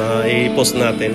I-post natin.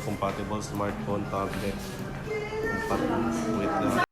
Compatible smartphone, tablet, compatible with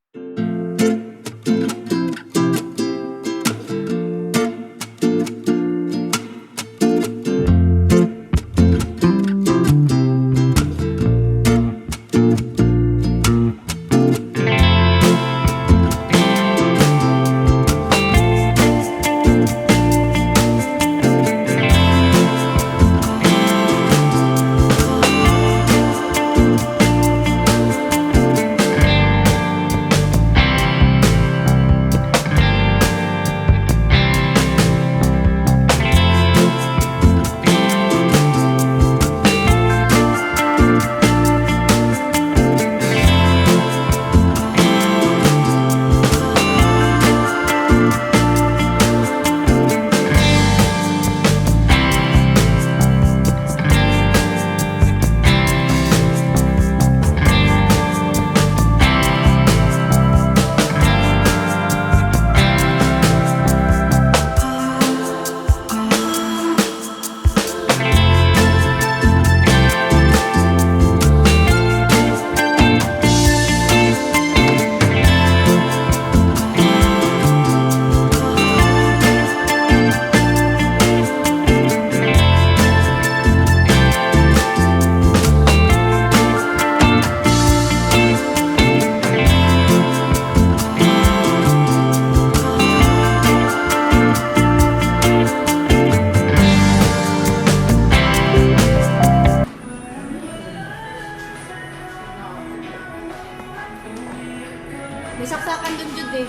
May saksakan dun Jude eh.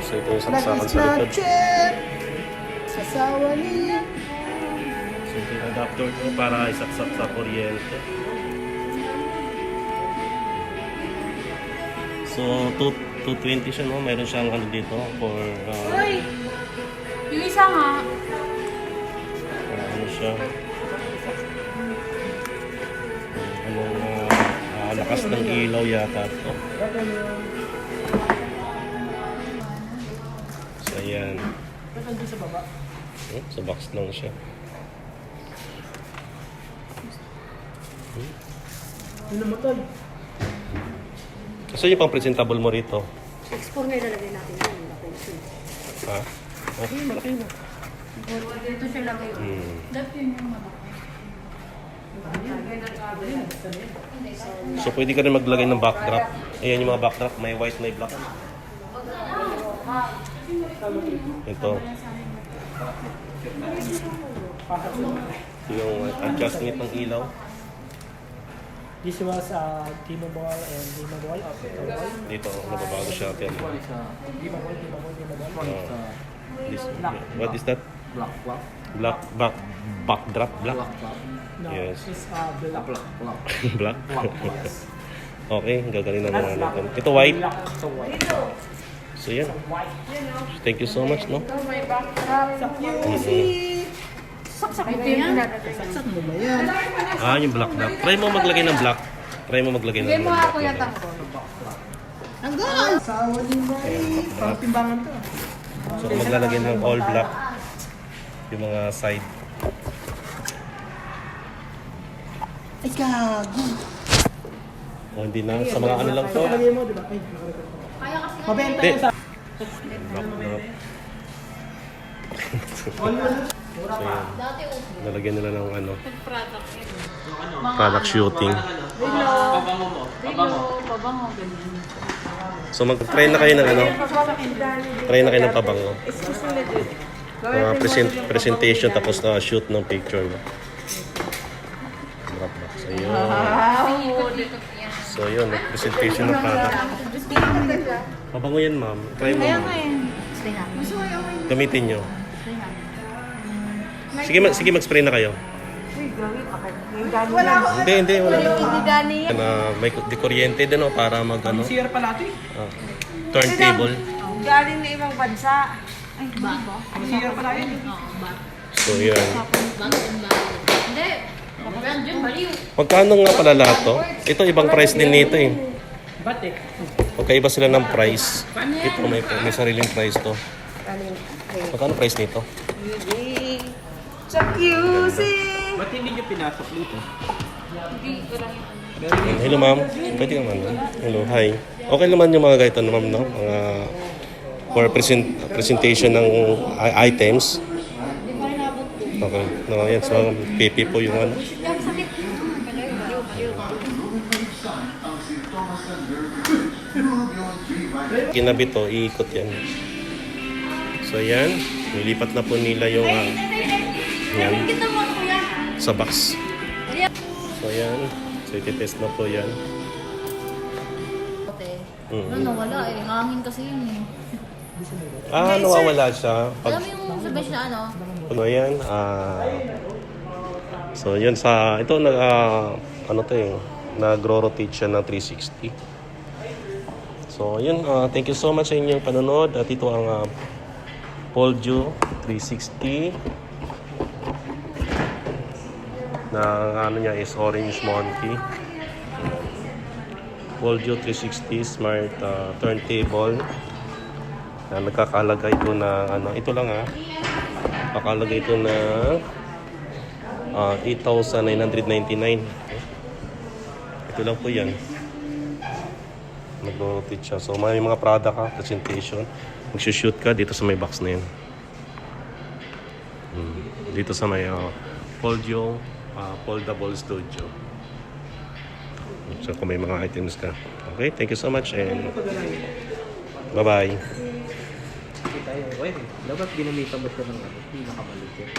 So ito yung saksakan sa likod. Sasawa niya. So ito yung adapter ko para isaksak sa kuryente. So, 220 siya, no? Mayroon siyang ano dito for... Uy! Yung isa nga. ano siya? Lakas ng ilaw yata ito. So, ayan. Sa box lang siya. Ano namatay? So, yung pang presentable mo rito? Export na ilalagay natin yun. Ha? Okay, malaki na. Dito siya lagay. Dati yun yung malaki. So, pwede ka rin maglagay ng backdrop. Ayan yung mga backdrop. May white, may black. Ito. Yung adjustment ng ilaw. This was dimmable and dimmable or dimmable. Dito, nababago siya. Yan. This, what is that? Black. Backdrop? Black? No, Yes. it's black. Black? Yes. Okay, gagaling na naman. Ito white. Black. So white. So yan. White. Thank you so much, no? May backdrop. Saksak mo yan. Saksak mo ba yan? Ah, yung black. Try mo maglagay ng black. Try mo maglagay ng Bigay mo black. ako yung tanggol. Asawa ni Mary. Parang timbangan to. So kung maglalagay ng all black, yung mga side. Ay, gago. O hindi na, sa mga ano lang to. Lagay mo, di ba? Ay, nakarecord ko. Kaya kasi Mabenta Hindi. yun sa... Black. So yan, dati uso. nalagyan nila ng ano, Pag-product yun. product shooting. Rilo. Pabango, ganyan. So mag-try na kayo ng ano, try na kayo ng pabango. Mga presentation tapos na shoot ng picture mo. So yun. Ikot-ikot yan. So yun, presentation ng product. Pabango yan ma'am. Try mo ma'am. Gamitin nyo. Sige mag-spray na kayo. Hindi, wala na. Na may di kuryente din o para mag ano, CR pala ito eh. turntable. Galing na ibang bansa. Ay, ba? CR pala yun eh. So yun. Hindi. Yan, dyan, baliw. Magkano nga pala lahat to? Ito ibang price din nito eh. Ba't eh? Magkaiba sila ng price. Ito may sariling price to. Magkano price nito? Sa QC! Ba't hindi nyo pinasok dito? Hello ma'am. Pwede ka man. Hello, hi. Okay naman yung mga ganito ma'am, no? Mga for presentation ng items. Okay. No, yan. So, PP po yung ano. Yan, sakit. Kinabit to, iikot yan. So yan, nilipat na po nila yung yan, Kita mo, kuya. sa box. So yan, so ititest na po yan. Ano, wala eh. Hangin kasi yun eh. Ah, nawawala siya. Alam mo yung sabay siya, ano? Ano yan, so yun sa, ito ano to eh, nagro-rotate siya ng 360. So yun, thank you so much sa inyong panonood. At ito ang Polgio 360 na ano niya is Orange Monkey. Polgio 360 Smart Turntable na nagkakalaga ito na ano, ito lang kakalaga ito na 8,999. Ito lang po yan. Nag-rotate siya. So may mga product presentation. Mag-shoot ka dito sa may box na yan. Dito sa may Polgio Foldable Studio. So kung may mga items ka. Okay, thank you so much and bye-bye. Dapat ginamitan ba siya ng ano? Hindi nakabalik yun.